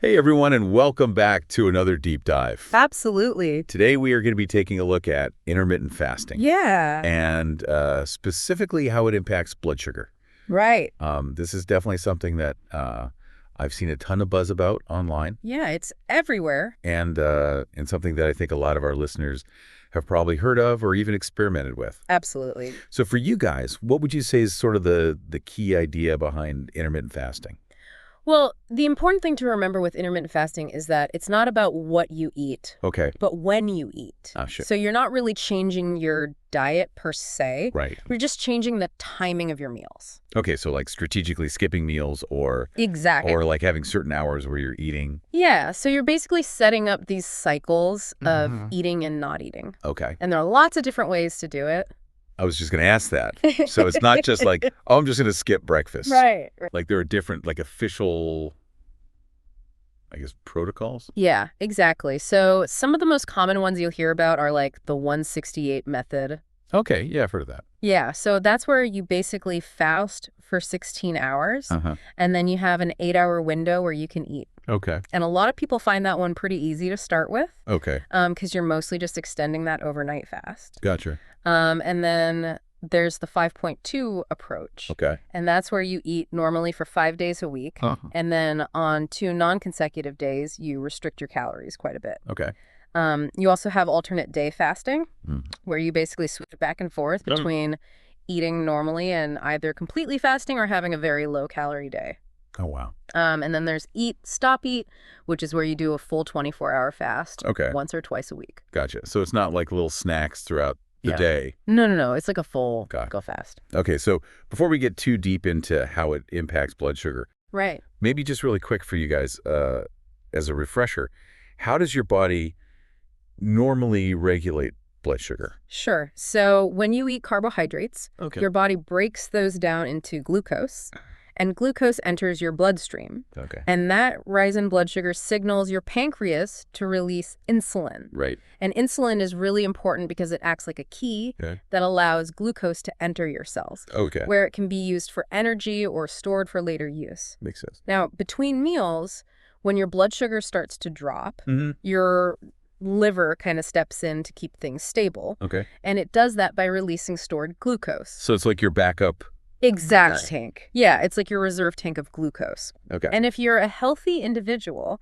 Hey everyone, and welcome back to another deep dive. Absolutely. Today we are going to be taking a look at intermittent fasting. Yeah. And specifically how it impacts blood sugar. Right. This is definitely something that I've seen a ton of buzz about online. Yeah, it's everywhere. And something that I think a lot of our listeners have probably heard of or even experimented with. Absolutely. So for you guys, what would you say is sort of the key idea behind intermittent fasting? Well, the important thing to remember with intermittent fasting is that it's not about what you eat, Okay. but when you eat. Sure. So you're not really changing your diet per se. Right. You're just changing the timing of your meals. Okay, so like strategically skipping meals or Exactly. or like having certain hours where you're eating. Yeah, so you're basically setting up these cycles of eating and not eating. Okay. And there are lots of different ways to do it. I was just going to ask that. So it's not just like, oh, I'm just going to skip breakfast. Right. Like there are different like official, I guess, protocols? Yeah, exactly. So some of the most common ones you'll hear about are like the 168 method. Okay, yeah, I've heard of that. Yeah, so that's where you basically fast for 16 hours, and then you have an 8-hour window where you can eat. Okay. And a lot of people find that one pretty easy to start with. Okay. Because you're mostly just extending that overnight fast. Gotcha. And then there's the 5.2 approach. Okay. And that's where you eat normally for 5 days a week. And then on 2 non-consecutive days, you restrict your calories quite a bit. Okay. You also have alternate day fasting, where you basically switch back and forth between eating normally and either completely fasting or having a very low-calorie day. Oh, wow. And then there's eat, stop, eat, which is where you do a full 24-hour fast once or twice a week. Gotcha. So it's not like little snacks throughout the day. No. It's like a full go fast. Okay, so before we get too deep into how it impacts blood sugar, right? Maybe just really quick for you guys, as a refresher, how does your body normally regulate blood sugar? Sure. So when you eat carbohydrates, your body breaks those down into glucose, and glucose enters your bloodstream. Okay. And that rise in blood sugar signals your pancreas to release insulin. Right. And insulin is really important because it acts like a key that allows glucose to enter your cells. Okay. Where it can be used for energy or stored for later use. Makes sense. Now, between meals, when your blood sugar starts to drop, your liver kind of steps in to keep things stable. Okay. And it does that by releasing stored glucose. So it's like your backup tank. Yeah, it's like your reserve tank of glucose. Okay. And if you're a healthy individual,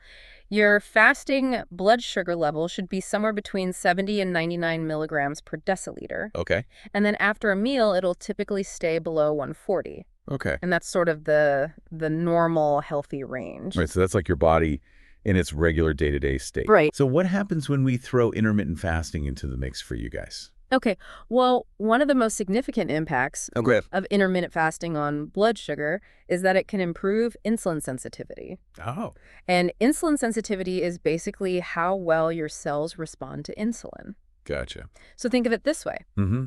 your fasting blood sugar level should be somewhere between 70 and 99 milligrams per deciliter. Okay. And then after a meal, it'll typically stay below 140. Okay. And that's sort of the normal healthy range. Right, so that's like your body in its regular day-to-day state. Right. So what happens when we throw intermittent fasting into the mix for you guys? Okay, well, one of the most significant impacts of intermittent fasting on blood sugar is that it can improve insulin sensitivity. Oh. And insulin sensitivity is basically how well your cells respond to insulin. Gotcha. So think of it this way.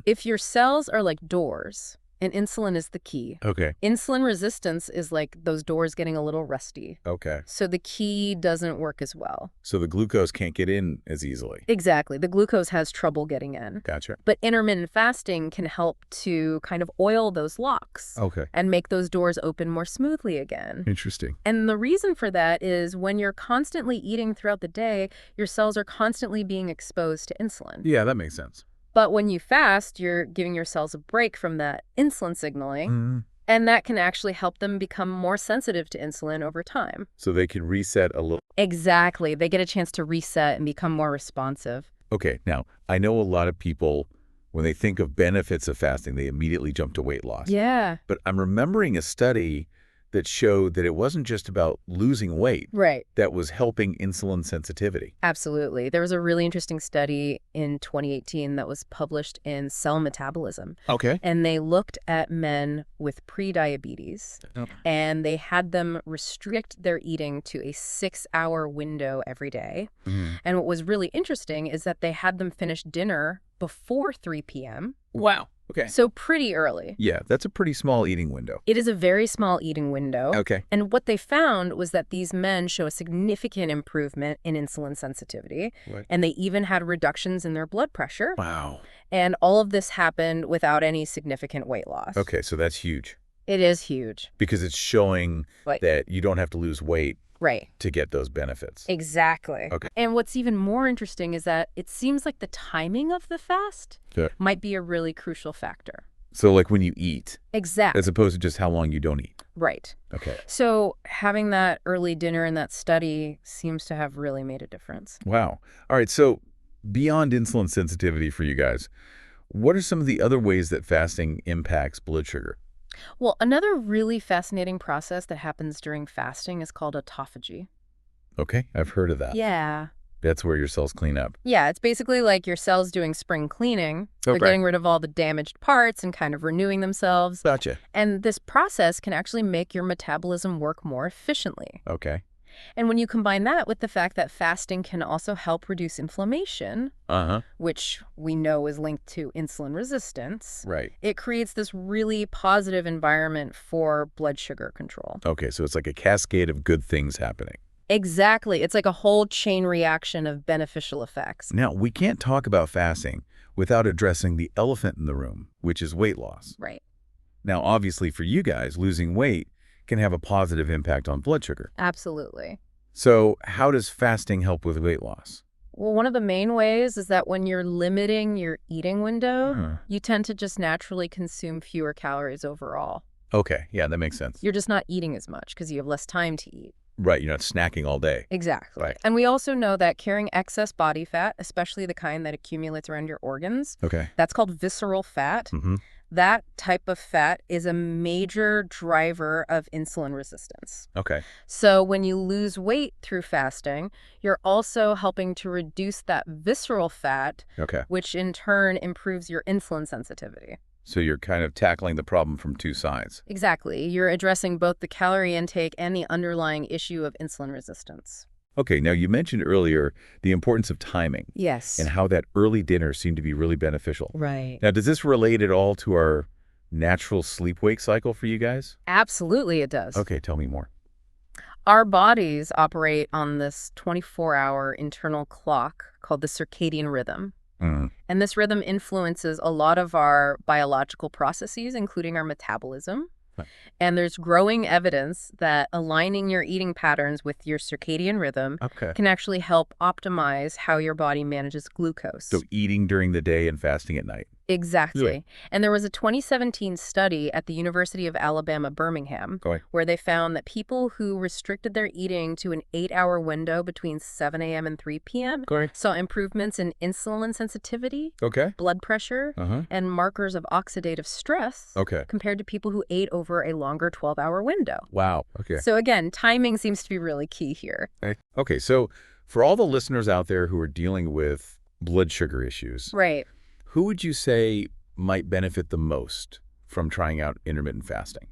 If your cells are like doors, and insulin is the key. Okay. Insulin resistance is like those doors getting a little rusty. Okay. So the key doesn't work as well. So the glucose can't get in as easily. Exactly. The glucose has trouble getting in. Gotcha. But intermittent fasting can help to kind of oil those locks. Okay. And make those doors open more smoothly again. Interesting. And the reason for that is when you're constantly eating throughout the day, your cells are constantly being exposed to insulin. Yeah, that makes sense. But when you fast, you're giving your cells a break from that insulin signaling, and that can actually help them become more sensitive to insulin over time. So they can reset a little. Exactly. They get a chance to reset and become more responsive. Okay, now, I know a lot of people, when they think of benefits of fasting, they immediately jump to weight loss. Yeah. But I'm remembering a study that showed that it wasn't just about losing weight. Right. That was helping insulin sensitivity. Absolutely. There was a really interesting study in 2018 that was published in Cell Metabolism. Okay. And they looked at men with pre-diabetes, and they had them restrict their eating to a 6-hour window every day. And what was really interesting is that they had them finish dinner before 3 p.m. Wow. Okay. So pretty early. Yeah, that's a pretty small eating window. It is a very small eating window. Okay. And what they found was that these men show a significant improvement in insulin sensitivity. What? And they even had reductions in their blood pressure. Wow. And all of this happened without any significant weight loss. Okay, so that's huge. It is huge. Because it's showing that you don't have to lose weight Right. to get those benefits. Exactly. Okay. And what's even more interesting is that it seems like the timing of the fast might be a really crucial factor. So like when you eat, Exactly. as opposed to just how long you don't eat. Right. Okay. So having that early dinner in that study seems to have really made a difference. Wow. All right. So beyond insulin sensitivity for you guys, what are some of the other ways that fasting impacts blood sugar? Well, another really fascinating process that happens during fasting is called autophagy. Okay. I've heard of that. Yeah. That's where your cells clean up. Yeah, it's basically like your cells doing spring cleaning. They're Okay. getting rid of all the damaged parts and kind of renewing themselves. Gotcha. And this process can actually make your metabolism work more efficiently. Okay. And when you combine that with the fact that fasting can also help reduce inflammation, which we know is linked to insulin resistance, Right. it creates this really positive environment for blood sugar control. Okay. So it's like a cascade of good things happening. Exactly. It's like a whole chain reaction of beneficial effects. Now, we can't talk about fasting without addressing the elephant in the room, which is weight loss. Right. Now, obviously, for you guys, losing weight can have a positive impact on blood sugar. Absolutely. So how does fasting help with weight loss? Well, one of the main ways is that when you're limiting your eating window, you tend to just naturally consume fewer calories overall. Okay, yeah, that makes sense. You're just not eating as much because you have less time to eat. Right, you're not snacking all day. Exactly. Right. And we also know that carrying excess body fat, especially the kind that accumulates around your organs, Okay. that's called visceral fat. That type of fat is a major driver of insulin resistance. Okay. So when you lose weight through fasting, you're also helping to reduce that visceral fat, Okay. which in turn improves your insulin sensitivity. So you're kind of tackling the problem from two sides. Exactly. You're addressing both the calorie intake and the underlying issue of insulin resistance. Okay, now you mentioned earlier the importance of timing. Yes. And how that early dinner seemed to be really beneficial. Right. Now, does this relate at all to our natural sleep-wake cycle for you guys? Absolutely it does. Okay, tell me more. Our bodies operate on this 24-hour internal clock called the circadian rhythm. And this rhythm influences a lot of our biological processes, including our metabolism. And there's growing evidence that aligning your eating patterns with your circadian rhythm can actually help optimize how your body manages glucose. So eating during the day and fasting at night. Exactly. Really? And there was a 2017 study at the University of Alabama, Birmingham, where they found that people who restricted their eating to an 8-hour window between 7 a.m. and 3 p.m. saw improvements in insulin sensitivity, blood pressure, and markers of oxidative stress compared to people who ate over a longer 12-hour window. Wow. Okay. So again, timing seems to be really key here. Okay, so for all the listeners out there who are dealing with blood sugar issues, who would you say might benefit the most from trying out intermittent fasting?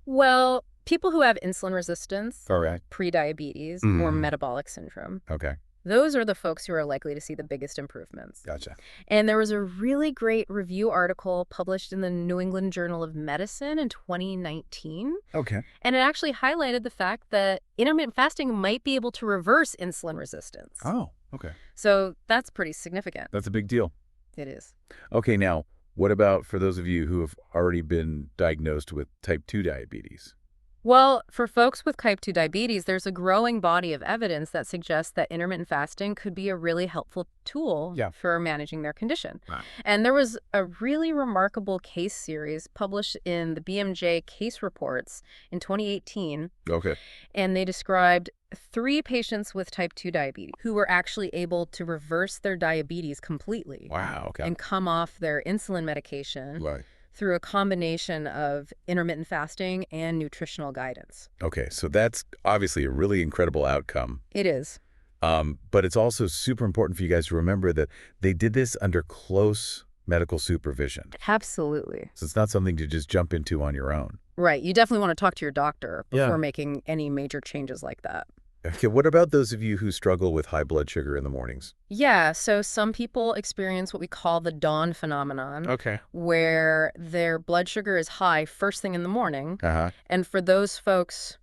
Well, people who have insulin resistance, All prediabetes, or metabolic syndrome. Okay. Those are the folks who are likely to see the biggest improvements. Gotcha. And there was a really great review article published in the New England Journal of Medicine in 2019. Okay. And it actually highlighted the fact that intermittent fasting might be able to reverse insulin resistance. Oh, okay. So that's pretty significant. That's a big deal. It is. Okay, now, what about for those of you who have already been diagnosed with type 2 diabetes? Well, for folks with type 2 diabetes, there's a growing body of evidence that suggests that intermittent fasting could be a really helpful tool for managing their condition. Wow. And there was a really remarkable case series published in the BMJ case reports in 2018. Okay. And they described 3 patients with type 2 diabetes who were actually able to reverse their diabetes completely. Wow, okay. And come off their insulin medication. Right. Through a combination of intermittent fasting and nutritional guidance. Okay, so that's obviously a really incredible outcome. It is. But it's also super important for you guys to remember that they did this under close medical supervision. Absolutely. So it's not something to just jump into on your own. Right. You definitely want to talk to your doctor before making any major changes like that. Okay, what about those of you who struggle with high blood sugar in the mornings? Yeah, so some people experience what we call the dawn phenomenon, where their blood sugar is high first thing in the morning. And for those folks,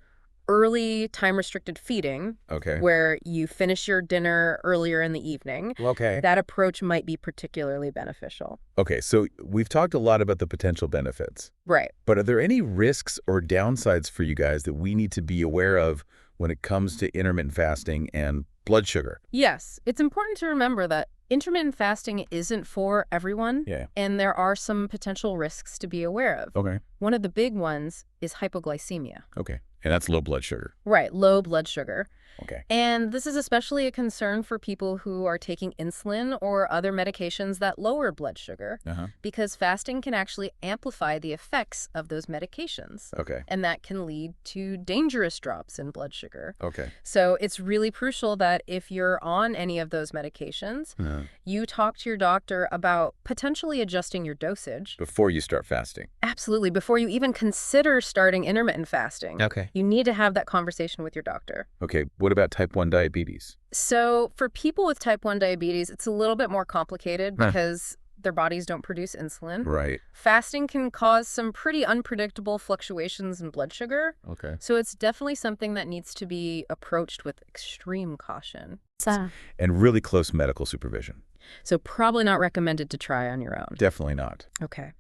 early time-restricted feeding, where you finish your dinner earlier in the evening, that approach might be particularly beneficial. Okay, so we've talked a lot about the potential benefits. Right. But are there any risks or downsides for you guys that we need to be aware of when it comes to intermittent fasting and blood sugar. Yes, it's important to remember that intermittent fasting isn't for everyone, and there are some potential risks to be aware of. Okay. One of the big ones is hypoglycemia. Okay. And that's low blood sugar. Right, low blood sugar. Okay. And this is especially a concern for people who are taking insulin or other medications that lower blood sugar, because fasting can actually amplify the effects of those medications. Okay. And that can lead to dangerous drops in blood sugar. Okay. So it's really crucial that if you're on any of those medications, you talk to your doctor about potentially adjusting your dosage. Before you start fasting. Absolutely. Before you even consider starting intermittent fasting. Okay. You need to have that conversation with your doctor. Okay. What about type 1 diabetes? So for people with type 1 diabetes, it's a little bit more complicated because their bodies don't produce insulin. Right. Fasting can cause some pretty unpredictable fluctuations in blood sugar. Okay. So it's definitely something that needs to be approached with extreme caution. And really close medical supervision. So probably not recommended to try on your own. Definitely not. Okay.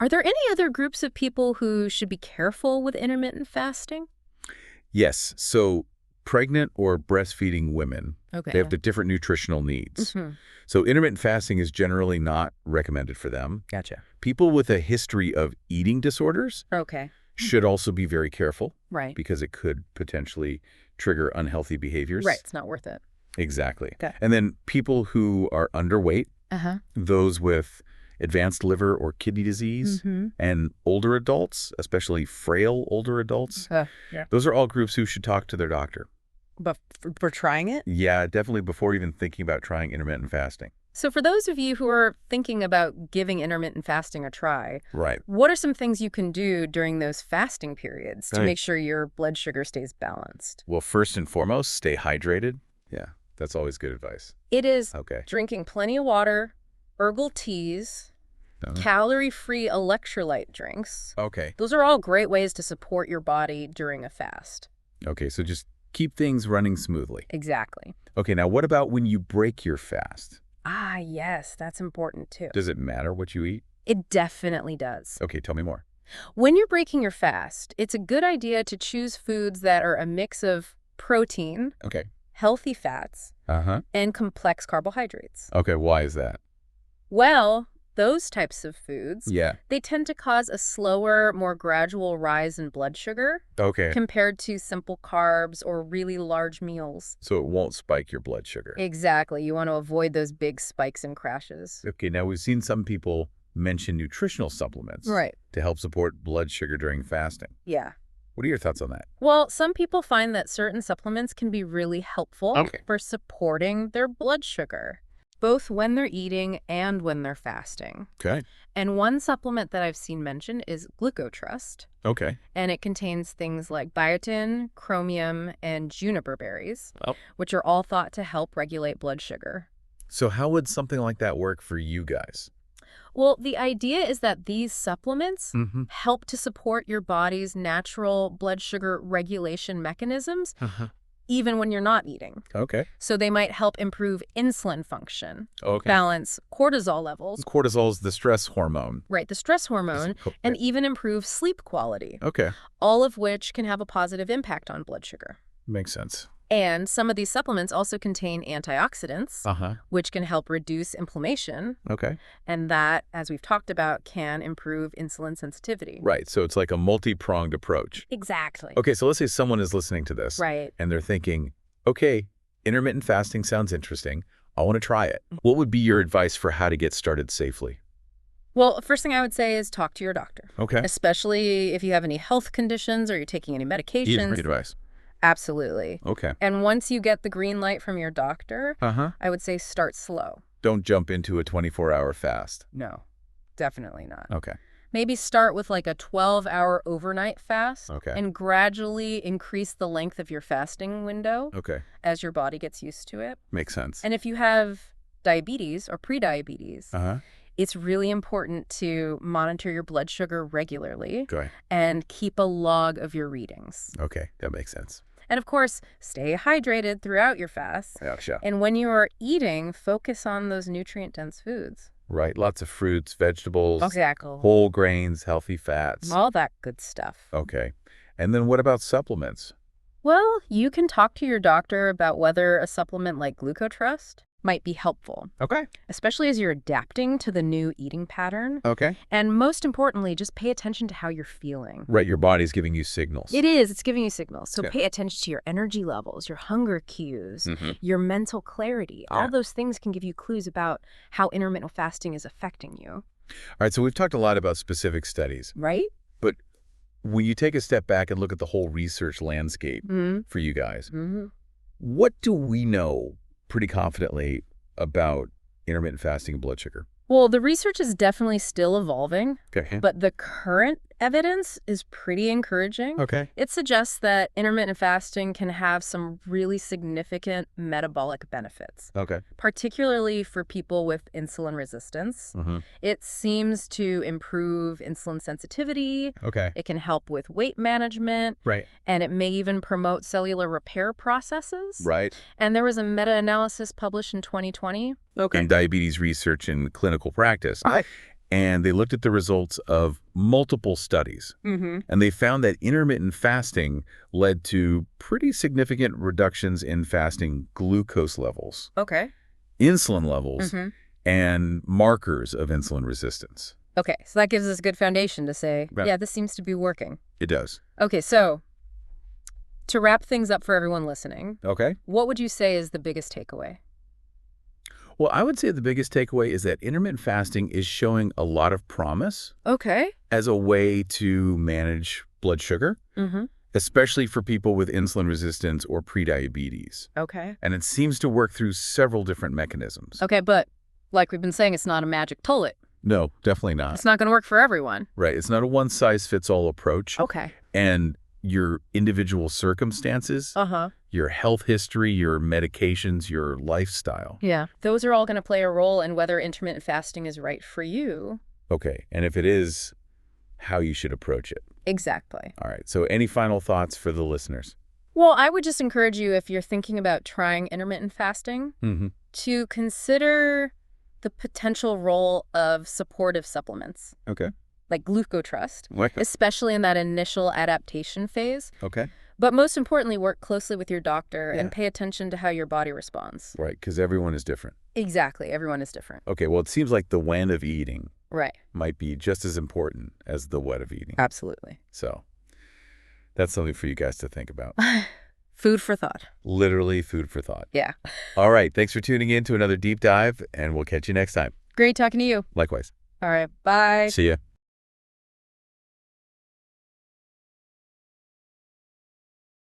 Are there any other groups of people who should be careful with intermittent fasting? Yes. So pregnant or breastfeeding women, they have the different nutritional needs. So intermittent fasting is generally not recommended for them. Gotcha. People with a history of eating disorders should also be very careful. Right. Because it could potentially trigger unhealthy behaviors. Right. It's not worth it. Exactly. Okay. And then people who are underweight, those with advanced liver or kidney disease, and older adults, especially frail older adults, those are all groups who should talk to their doctor. But for trying it? Yeah, definitely before even thinking about trying intermittent fasting. So for those of you who are thinking about giving intermittent fasting a try, right, what are some things you can do during those fasting periods to make sure your blood sugar stays balanced? Well, first and foremost, stay hydrated. Yeah, that's always good advice. It is drinking plenty of water, herbal teas, calorie-free electrolyte drinks. Okay. Those are all great ways to support your body during a fast. Okay, so just keep things running smoothly. Exactly. Okay, now what about when you break your fast? Ah, yes, that's important too. Does it matter what you eat? It definitely does. Okay, tell me more. When you're breaking your fast, it's a good idea to choose foods that are a mix of protein, healthy fats, and complex carbohydrates. Okay, why is that? Well, those types of foods, yeah, they tend to cause a slower, more gradual rise in blood sugar compared to simple carbs or really large meals. So it won't spike your blood sugar. Exactly. You want to avoid those big spikes and crashes. Okay, now we've seen some people mention nutritional supplements to help support blood sugar during fasting. Yeah. What are your thoughts on that? Well, some people find that certain supplements can be really helpful for supporting their blood sugar, both when they're eating and when they're fasting. Okay. And one supplement that I've seen mentioned is GlucoTrust. Okay. And it contains things like biotin, chromium, and juniper berries, which are all thought to help regulate blood sugar. So how would something like that work for you guys? Well, the idea is that these supplements help to support your body's natural blood sugar regulation mechanisms, even when you're not eating. Okay. So they might help improve insulin function, balance cortisol levels. Cortisol is the stress hormone. Right, the stress hormone, and even improve sleep quality. Okay. All of which can have a positive impact on blood sugar. Makes sense. And some of these supplements also contain antioxidants, which can help reduce inflammation. Okay. And that, as we've talked about, can improve insulin sensitivity. Right. So it's like a multi-pronged approach. Exactly. Okay. So let's say someone is listening to this. Right. And they're thinking, okay, intermittent fasting sounds interesting. I want to try it. What would be your advice for how to get started safely? Well, first thing I would say is talk to your doctor. Okay. Especially if you have any health conditions or you're taking any medications. Great advice. Absolutely. Okay. And once you get the green light from your doctor, I would say start slow. Don't jump into a 24-hour fast. No, definitely not. Okay. Maybe start with like a 12-hour overnight fast and gradually increase the length of your fasting window as your body gets used to it. Makes sense. And if you have diabetes or prediabetes, it's really important to monitor your blood sugar regularly and keep a log of your readings. Okay, that makes sense. And of course, stay hydrated throughout your fast. Yeah, sure. And when you are eating, focus on those nutrient-dense foods. Right, lots of fruits, vegetables, whole grains, healthy fats. All that good stuff. Okay. And then what about supplements? Well, you can talk to your doctor about whether a supplement like GlucoTrust might be helpful. Okay. Especially as you're adapting to the new eating pattern. Okay. And most importantly, just pay attention to how you're feeling. Right, your body's giving you signals. It is. It's giving you signals. So Yeah. pay attention to your energy levels, your hunger cues, your mental clarity. All those things can give you clues about how intermittent fasting is affecting you. All right, so we've talked a lot about specific studies. Right? But when you take a step back and look at the whole research landscape for you guys, what do we know pretty confidently about intermittent fasting and blood sugar? Well, the research is definitely still evolving, Okay. but the current evidence is pretty encouraging. Okay. It suggests that intermittent fasting can have some really significant metabolic benefits, Okay. particularly for people with insulin resistance. It seems to improve insulin sensitivity. Okay. It can help with weight management. Right. And it may even promote cellular repair processes. Right. And there was a meta-analysis published in 2020. In diabetes research and clinical practice. Okay. And they looked at the results of multiple studies. And they found that intermittent fasting led to pretty significant reductions in fasting glucose levels, Okay. insulin levels, and markers of insulin resistance. Okay, so that gives us a good foundation to say, Right. yeah, this seems to be working. It does. Okay, so to wrap things up for everyone listening, Okay. what would you say is the biggest takeaway? Well, I would say the biggest takeaway is that intermittent fasting is showing a lot of promise Okay. as a way to manage blood sugar, especially for people with insulin resistance or prediabetes. Okay. And it seems to work through several different mechanisms. Okay, but like we've been saying, it's not a magic bullet. No, definitely not. It's not going to work for everyone. Right. It's not a one-size-fits-all approach. Okay. And your individual circumstances, your health history, your medications, your lifestyle. Yeah. Those are all going to play a role in whether intermittent fasting is right for you. Okay. And if it is, how you should approach it. Exactly. All right. So any final thoughts for the listeners? Well, I would just encourage you, if you're thinking about trying intermittent fasting, to consider the potential role of supportive supplements. Okay. Like GlucoTrust, What? especially in that initial adaptation phase. Okay. But most importantly, work closely with your doctor Yeah. and pay attention to how your body responds. Right. Because everyone is different. Exactly. Everyone is different. Okay. Well, it seems like the when of eating Right. might be just as important as the what of eating. Absolutely. So that's something for you guys to think about. Food for thought. Literally food for thought. Yeah. All right. Thanks for tuning in to another deep dive, and we'll catch you next time. Great talking to you. Likewise. All right. Bye. See ya.